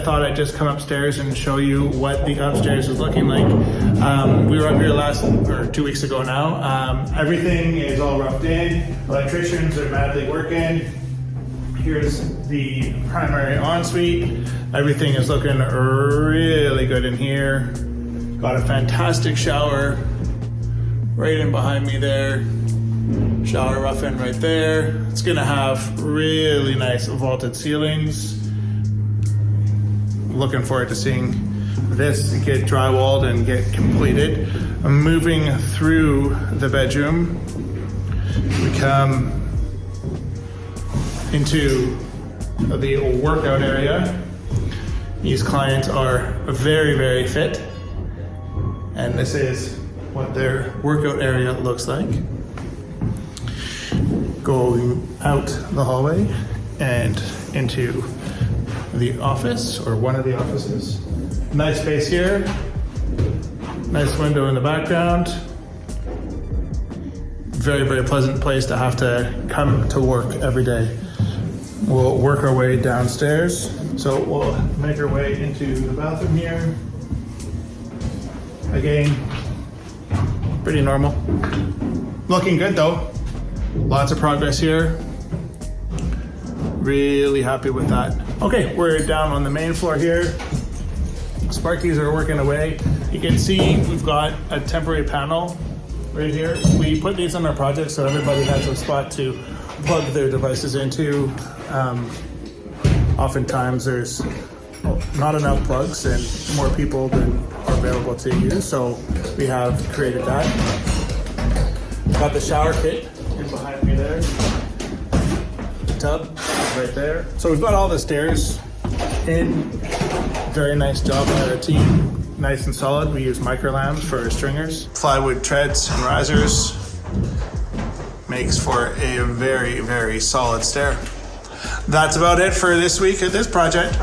I thought I'd just come upstairs and show you what the upstairs is looking like. We were up here 2 weeks ago now. Everything is all roughed in. Electricians are madly working. Here's the primary ensuite. Everything is looking really good in here. Got a fantastic shower right in behind me there. Shower rough in right there. It's gonna have really nice vaulted ceilings. Looking forward to seeing this get drywalled and get completed. Moving through the bedroom, we come into the workout area. These clients are very, very fit, and this is what their workout area looks like. Going out the hallway and into the office, or one of the offices. Nice space here. Nice window in the background. Very, very pleasant place to have to come to work every day. We'll work our way downstairs. So we'll make our way into the bathroom here. Again, pretty normal. Looking good though. Lots of progress here. Really happy with that. Okay, we're down on the main floor here. Sparkies are working away. You can see we've got a temporary panel right here. We put these on our project so everybody has a spot to plug their devices into. Oftentimes there's not enough plugs and more people than are available to use, so we have created that. Got the shower kit in behind me there. The tub right there. So we've got all the stairs in. Very nice job by our team. Nice and solid. We use microlams for our stringers. Plywood treads and risers makes for a very, very solid stair. That's about it for this week at this project.